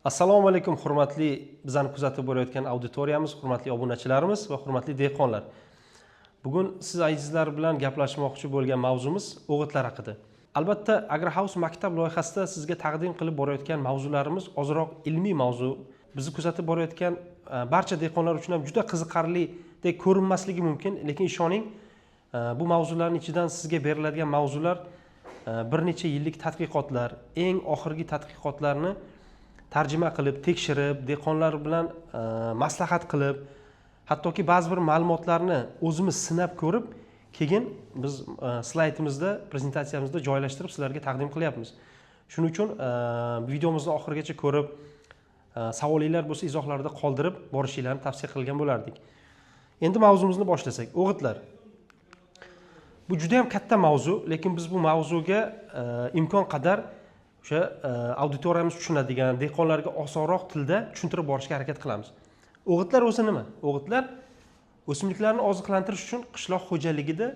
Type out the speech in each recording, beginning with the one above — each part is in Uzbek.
Assalomu alaykum hurmatli bizani kuzatib borayotgan auditoriyamiz, hurmatli obunachilarimiz va hurmatli dehqonlar. Bugun siz azizlar bilan gaplashmoqchi bo'lgan mavzumiz o'g'itlar haqida. Albatta, AgroHouse maktab loyihasida sizga taqdim qilib borayotgan mavzularimiz ozroq ilmiy mavzu. Bizni kuzatib borayotgan barcha dehqonlar uchun ham juda qiziqarli deb ko'rinmasligi mumkin, lekin ishoning, bu mavzularning ichidan sizga beriladigan mavzular bir necha yillik tadqiqotlar, eng oxirgi tadqiqotlarni tarjima qilib, tekshirib, dehqonlar bilan maslahat qilib, hattoki ba'zi bir ma'lumotlarni o'zimiz sinab ko'rib, keyin biz slaydimizda, prezentatsiyamizda joylashtirib sizlarga taqdim qilyapmiz. Shuning uchun videomizni oxirigacha ko'rib, savolinglar bo'lsa izohlarda qoldirib borishinglarni tavsiya qilgan bo'lardik. Endi mavzumizni boshlasak, o'g'itlar. Bu juda ham katta mavzu, lekin biz bu mavzuga imkon qadar o'sha auditoriyamiz tushunadigan, dehqonlarga osonroq tilda tushuntirib borishga harakat qilamiz. O'g'itlar o'zi nima? O'g'itlar o'simliklarni oziqlantirish uchun qishloq xo'jaligida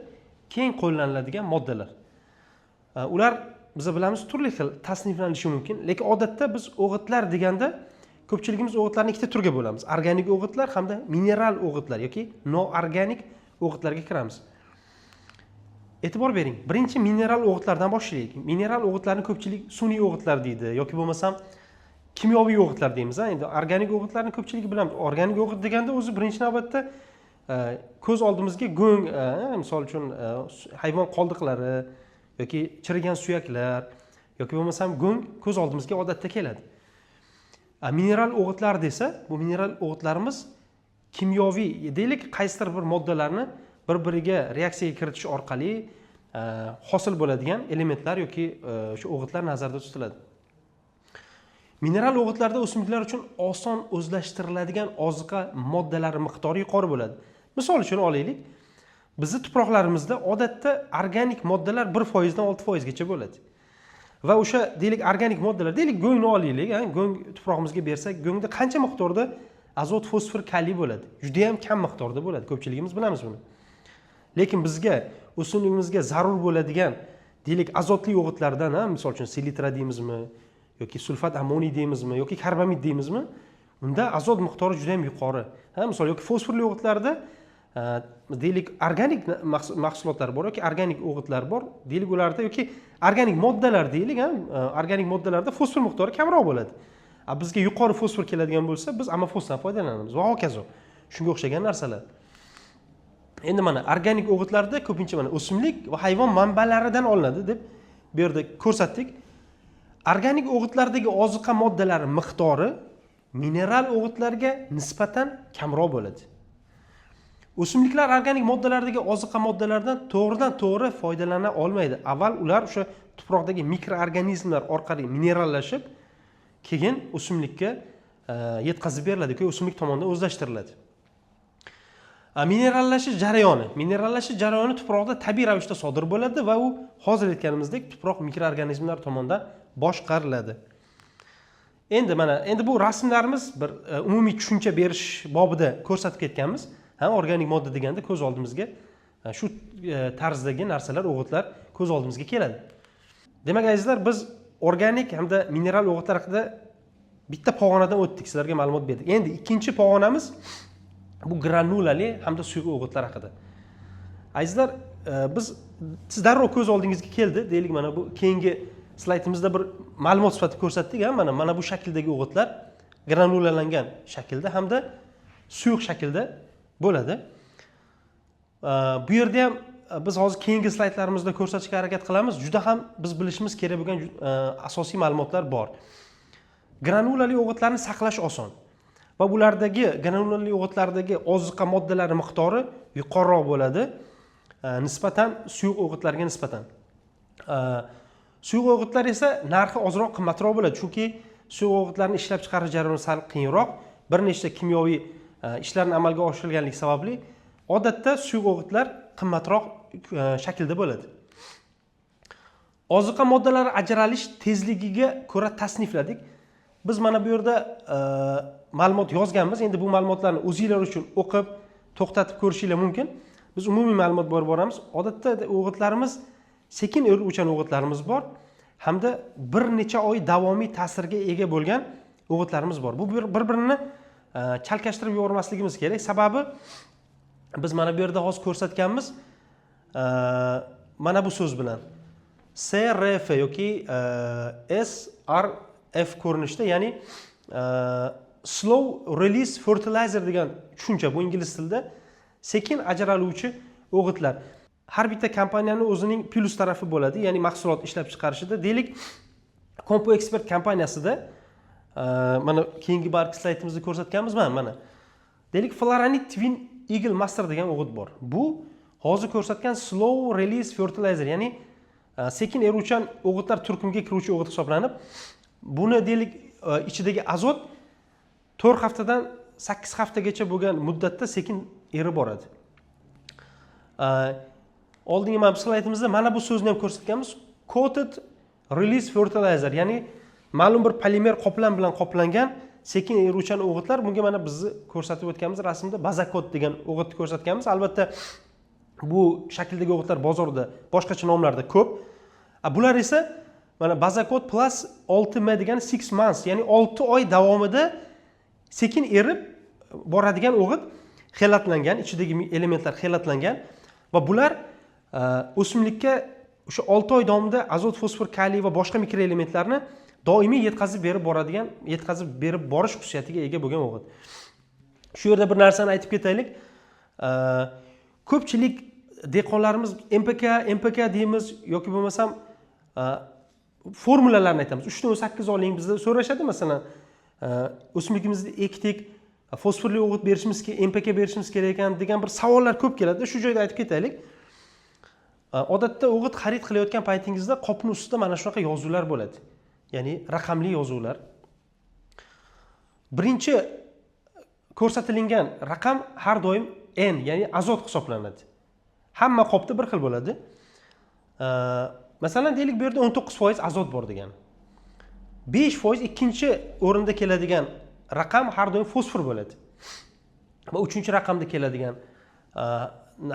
keng qo'llaniladigan moddalar. Ular biz bilamiz turli xil tasniflanishi mumkin, lekin odatda biz o'g'itlar deganda ko'pchiligimiz o'g'itlarni ikkita turga bo'lamiz. Organik o'g'itlar hamda mineral o'g'itlar yoki noorganik o'g'itlarga kiramiz. E'tibor bering, birinchi mineral o'g'itlardan boshlaylik. Mineral o'g'itlarni ko'pchilik sun'iy o'g'itlar deydi yoki bo'lmasam kimyoviy o'g'itlar deymiz. Endi organik o'g'itlarni ko'pchilik bilamiz. Organik o'g'it deganda o'zi birinchi navbatda ko'z oldimizga go'ng, misol uchun hayvon qoldiqlari yoki chirigan suyaklar yoki bo'lmasam go'ng ko'z oldimizga odatda keladi. Mineral o'g'itlar desa, bu mineral o'g'itlarimiz kimyoviy, deylik, qaysidir bir moddalarni bir-biriga reaksiyaga kiritish orqali hosil bo'ladigan elementlar yoki shu o'g'itlar nazarda tutiladi. Mineral o'g'itlarda o'simliklar uchun oson o'zlashtiriladigan oziqa moddalari miqdori yuqori bo'ladi. Misol uchun olaylik, bizning tuproqlarimizda odatda organik moddalar 1% dan 6% gacha bo'ladi. Va o'sha deylik organik moddalar, deylik go'ngni olaylik, go'ng tuprog'imizga bersak, go'ngda qancha miqdorda azot, fosfor, kaliy bo'ladi? Juda ham kam miqdorda bo'ladi. Ko'pchiligimiz bilamiz buni. Lekin bizga o'simligimizga zarur bo'ladigan deylik azotli o'g'itlardan, misol uchun selitra deymizmi yoki sulfat ammoniy deymizmi yoki karbamid deymizmi, unda azot miqdori juda ham yuqori. Misol yoki fosforli o'g'itlarda deylik organik mahsulotlar bor yoki organik o'g'itlar bor. Deylik ularda yoki organik moddalar deylik, organik moddalarda fosfor miqdori kamroq bo'ladi. Bizga yuqori fosfor keladigan bo'lsa, biz amofosdan foydalanamiz va hokazo. Shunga o'xshagan narsalar. Endi mana organik o'g'itlarda ko'pincha mana o'simlik va hayvon manbalaridan olinadi deb bu yerda ko'rsatdik. Organik o'g'itlardagi oziqa moddalari miqdori mineral o'g'itlarga nisbatan kamroq bo'ladi. O'simliklar organik moddalardagi oziqa moddalardan to'g'ridan-to'g'ri foydalana olmaydi. Avval ular o'sha tuproqdagi mikroorganizmlar orqali minerallashib, keyin o'simlikka yetkazib beriladi, yoki o'simlik tomonidan o'zlashtiriladi. Minerallashish jarayoni tuproqda tabiiy ravishda sodir bo'ladi va u hozir aytganimizdek tuproq mikroorganizmlar tomonidan boshqariladi. Endi bu rasmlarimiz bir umumiy tushuncha berish bobida ko'rsatib ketganmiz. Organik modda deganda ko'z oldimizga shu tarzdagi narsalar, o'g'itlar ko'z oldimizga keladi. Demak, azizlar, biz organik hamda mineral o'g'itlar haqida bitta pog'onadan o'tdik, sizlarga ma'lumot berdik. Endi ikkinchi pog'onamiz bu granulali hamda suyuq o'g'itlar haqida. Azizlar, siz darrov ko'z oldingizga keldi, deylik, mana bu keyingi slaydimizda bir ma'lumot sifatida ko'rsatdik, mana bu shakldagi o'g'itlar granulalangan shaklda hamda suyuq shaklda bo'ladi. Bu yerda ham biz hozir keyingi slaydlarimizda ko'rsatishga harakat qilamiz. Juda ham biz bilishimiz kerak bo'lgan asosiy ma'lumotlar bor. Granulali o'g'itlarni saqlash oson. Va bulardagi granulali o'g'itlardagi oziqa moddalari miqdori yuqoriroq bo'ladi nisbatan suyuq o'g'itlarga nisbatan. Suyuq o'g'itlar esa narxi ozroq qimmatroq bo'ladi, chunki suyuq o'g'itlarni ishlab chiqarish jarayoni sal qiyinroq, bir nechta kimyoviy ishlarni amalga oshirilganligi sababli odatda suyuq o'g'itlar qimmatroq shaklda bo'ladi. Oziqa moddalari ajralish tezligiga ko'ra tasnifladik. Biz mana bu yerda ma'lumot yozganmiz. Endi bu ma'lumotlarni o'zingizlar uchun o'qib, to'xtatib ko'rishinglar mumkin. Biz umumiy ma'lumot berib boramiz. Odatda o'g'itlarimiz sekin o'rib o'chan o'g'itlarimiz bor hamda bir necha oy davomiy ta'sirga ega bo'lgan o'g'itlarimiz bor. Bu bir-birini chalkashtirib yubormasligimiz kerak. Sababi biz mana bu yerda hozir ko'rsatganmiz mana bu so'z bilan SRF yoki SRF ko'rinishda, ya'ni slow release fertilizer degan tushuncha bu ingliz tilida sekin ajraluvchi o'g'itlar. Har bitta kompaniyaning o'zining plus tarafi bo'ladi, ya'ni mahsulot ishlab chiqarishida. Deylik, Compo Expert kompaniyasida mana keyingi barcha slaydimizda ko'rsatganmiz mana. Deylik, Floranit Twin Eagle Master degan o'g'it bor. Bu hozir ko'rsatgan slow release fertilizer, ya'ni sekin eruvchan o'g'itlar turkumga kiruvchi o'g'it hisoblanib, buni deylik ichidagi azot 4 haftadan 8 haftagacha bo'lgan muddatda sekin erib boradi. Oldingi mana slaydimizda mana bu so'zni ham ko'rsatganmiz. Coated release fertilizer, ya'ni ma'lum bir polimer qoplam bilan qoplangan sekin eruvchan o'g'itlar. Bunga mana bizni ko'rsatib o'tganmiz rasmda Bazakot degan o'g'itni ko'rsatganmiz. Albatta bu shakldagi o'g'itlar bozorda boshqacha nomlarda ko'p. Bular esa mana Bazakot plus 6M degan 6 months, ya'ni 6 oy davomida sekin erib boradigan o'g'it, xelatlangan, ichidagi elementlar xelatlangan va bular o'simlikka o'sha 6 oy davomida azot, fosfor, kaliy va boshqa mikroelementlarni doimiy yetkazib berib borish xususiyatiga ega bo'lgan o'g'it. Shu yerda bir narsani aytib ketaylik. Ko'pchilik dehqonlarimiz MPK deymiz yoki bo'lmasam formulalarni aytamiz. 3/8 oling bizda so'rashadi, masalan, o'simligimizni ekdik, fosforli o'g'it berishimiz kerak, MPK berishimiz kerak ekan degan bir savollar ko'p keladi. Shu joyda aytib ketaylik. Odatda o'g'it xarid qilayotgan paytingizda qopning ustida mana shunaqa yozuvlar bo'ladi. Ya'ni raqamli yozuvlar. Birinchi ko'rsatilgan raqam har doim N, ya'ni azot hisoblanadi. Hamma qopda bir xil bo'ladi. Masalan, deylik bu yerda 19% azot bor degan. 5% ikkinchi o'rinda keladigan raqam har doim fosfor bo'ladi. Va uchinchi raqamda keladigan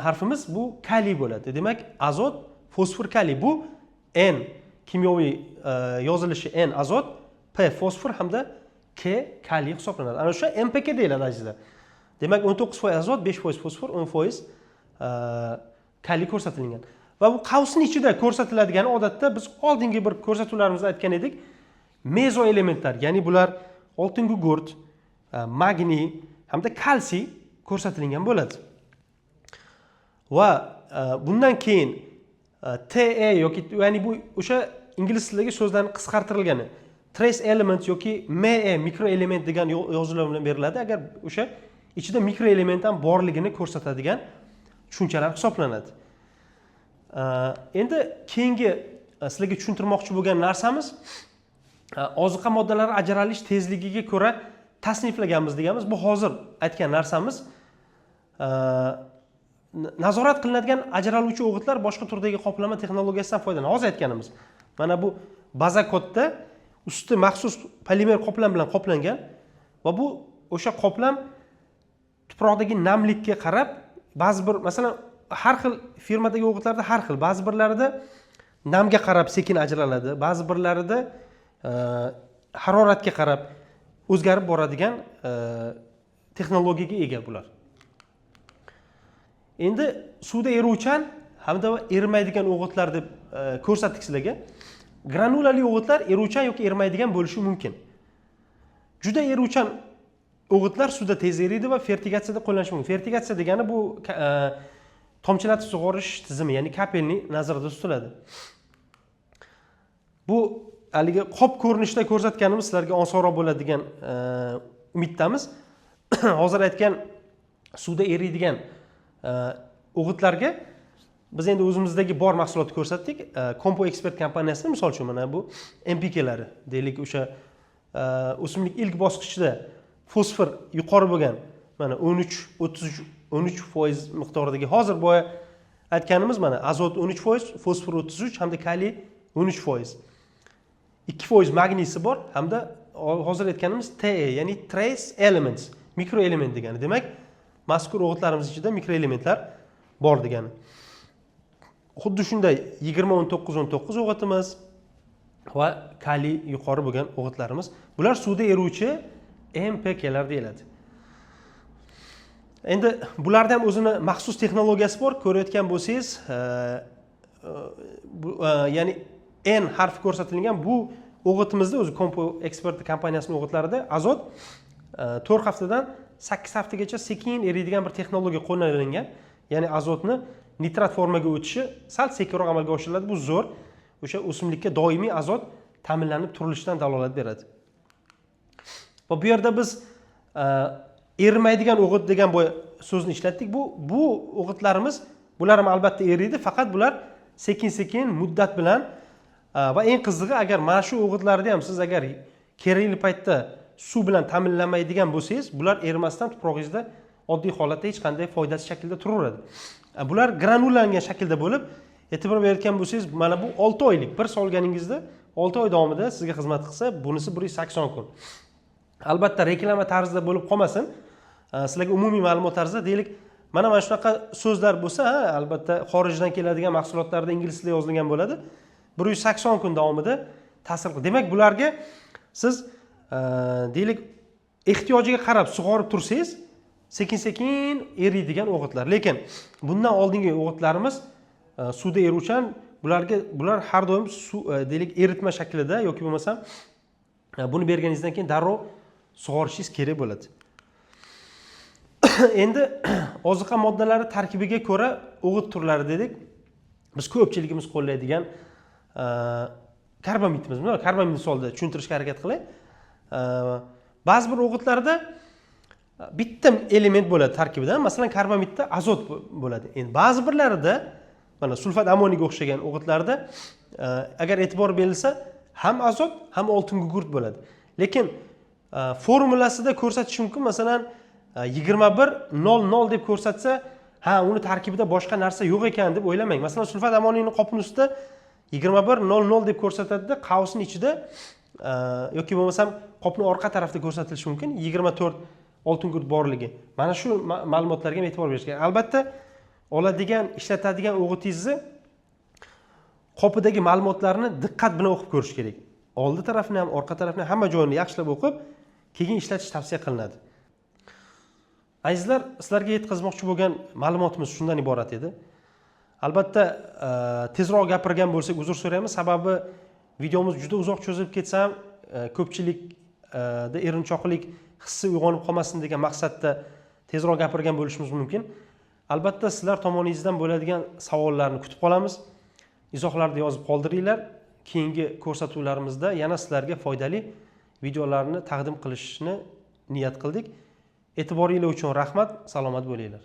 harfimiz bu kaliy bo'ladi. Demak, azot, fosfor, kaliy. Bu N kimyoviy yozilishi N azot, P fosfor hamda K kaliy hisoblanadi. Ana o'sha MPK deyiladi azizlar. Demak, 19% azot, 5% fosfor, 10% kaliy ko'rsatilgan. Va bu qavsning ichida ko'rsatiladigan odatda biz oldingi bir ko'rsatuvlarimizda aytgan edik, mezo elementlar, ya'ni bular oltin gugurt, magniy hamda kalsiy ko'rsatilgan bo'ladi. Va bundan keyin TE yoki, ya'ni bu o'sha ingliz tilidagi so'zlarning qisqartirilgani, trace element yoki ME mikroelement degan yozuvlar bilan beriladi. Agar o'sha ichida mikroelement ham borligini ko'rsatadigan tushunchalar hisoblanadi. Endi keyingi sizlarga tushuntirmoqchi bo'lgan narsamiz oziqa moddalari ajralish tezligiga ko'ra tasniflaganmiz deganmiz. Bu hozir aytgan narsamiz. Nazorat qilinadigan ajraluvchi o'g'itlar boshqa turdagi qoplama texnologiyasidan foydalanadi. Hozir aytganimiz. Mana bu Bazakotda usti maxsus polimer qoplam bilan qoplangan va bu o'sha qoplam tuproqdagi namlikka qarab, ba'zi bir, masalan, har xil firmadagi o'g'itlarda har xil, ba'zi birlarida namga qarab sekin ajraladi, ba'zi birlarida haroratga qarab o'zgarib boradigan texnologiyaga ega bular. Endi suvda eruvchan hamda erimaydigan o'g'itlar deb ko'rsatdik sizlarga. Granulali o'g'itlar eruvchan yoki erimaydigan bo'lishi mumkin. Juda eruvchan o'g'itlar suvda tez eriydi va fertigatsiyada qo'llanishi mumkin. Fertigatsiya degani bu tomchilatib sug'orish tizimi, ya'ni kapelni nazarda tutiladi. Bu haligi qop ko'rinishda ko'rsatganimiz sizlarga osonroq bo'ladigan umiddamiz. Hozir aytgan suvda eriydigan o'g'itlarga biz endi o'zimizdagi bor mahsulotni ko'rsatdik. Compo Expert kompaniyasi misol uchun mana bu MPKlari, deylik, o'sha o'simlik ilk bosqichida fosfor yuqori bo'lgan, mana 13% miqdoridagi, hozir boya aytganimiz mana azot 13%, fosfor 33 hamda kaliy 13%. 2% magniysi bor hamda hozir aytganimiz TE, ya'ni trace elements, mikroelement degani. Demak, mazkur o'g'itlarimiz ichida mikroelementlar bor degani. Xuddi shunday 20-19-19 o'g'itimiz, va kaliy yuqori bo'lgan o'g'itlarimiz. Bular suvda eruvchi MPKlar deyiladi. Endi bularda ham o'zini maxsus texnologiyasi bor. Ko'rayotgan bo'lsangiz, ya'ni N harfi ko'rsatilgan bu o'g'itimizda o'zi Compo Expert kompaniyasining o'g'itlarida azot 4 haftadan 8 haftagacha sekin eriydigan bir texnologiya qo'llanilgan. Ya'ni azotni nitrat formaga o'tishi sal sekinroq amalga oshiriladi. Bu zo'r. O'sha o'simlikka doimiy azot ta'minlanib turilishidan dalolat beradi. Va bu yerda biz erimaydigan o'g'it degan so'zni ishlatdik. Bu o'g'itlarimiz, bular ham albatta eriydi, faqat bular sekin-sekin muddat bilan va eng qizig'i, agar mana shu o'g'itlarni ham siz agar kerakli paytda suv bilan ta'minlamaydigan bo'lsangiz, bular erimasdan tuprog'ingizda oddiy holatda hech qanday foydasiz shaklda turaveradi. Bular granulangan shaklda bo'lib, e'tibor berayotgan bo'lsangiz, mana bu 6 oylik, bir solganingizda 6 oy davomida sizga xizmat qilsa, bunisi 180 kun. Albatta reklama tarzida bo'lib qolmasin. Sizlarga umumiy ma'lumot tarzida deylik, mana shunaqa so'zlar bo'lsa, albatta xorijdan keladigan mahsulotlarda ingliz tilida yozilgan bo'ladi. 180 kun davomida ta'sir qiladi. Demak, bularga siz deylik ehtiyojiga qarab sug'orib tursangiz, sekin-sekin eriydigan o'g'itlar. Lekin bundan oldingi o'g'itlarimiz suvda eruvchan, bular har doim suv deylik eritma shaklida yoki bo'lmasa buni berganingizdan keyin darrov sug'orishingiz kerak bo'ladi. Endi oziqa moddalari tarkibiga ko'ra o'g'it turlari dedik. Biz ko'pchiligimiz qo'llaydigan karbamidimiz. Mana karbamid misolida tushuntirishga harakat qilay. Ba'zi bir o'g'itlarda bitta element bo'ladi tarkibida. Masalan, karbamidda azot bo'ladi. Endi ba'zi birlarida, mana sulfat ammoniga o'xshagan o'g'itlarda agar e'tibor berilsa, ham azot, ham oltin gugurt bo'ladi. Lekin formulasida ko'rsatish mumkin. Masalan, 21:00 deb ko'rsatsa, uni tarkibida boshqa narsa yo'q ekan deb o'ylamang. Masalan, sulfat ammonining qopning ustida 21:00 deb ko'rsatadi-da, qavsning ichida yoki bo'lmasam qopning orqa tarafida ko'rsatilishi mumkin 24 oltin gugurt borligi. Mana shu ma'lumotlarga e'tibor berish kerak. Albatta, oladigan, ishlatadigan o'g'itingizni qopidagi ma'lumotlarni diqqat bilan o'qib ko'rish kerak. Oldi tarafini ham, orqa tarafini ham hamma joyini yaxshilab o'qib, keyin ishlatish tavsiya qilinadi. Azizlar, sizlarga yetkazmoqchi bo'lgan ma'lumotimiz shundan iborat edi. Albatta, tezroq gapirgan bo'lsak uzr so'raymiz, sababi videomiz juda uzoq cho'zilib ketsa ham ko'pchilikda erinchoqlik hissi uyg'onib qolmasin degan maqsadda tezroq gapirgan bo'lishimiz mumkin. Albatta, sizlar tomoningizdan bo'ladigan savollarni kutib qolamiz. Izohlarda yozib qoldiringlar. Keyingi ko'rsatuvlarimizda yana sizlarga foydali videolarni taqdim qilishni niyat qildik. E'tiboringiz uchun rahmat, salomat bo'linglar.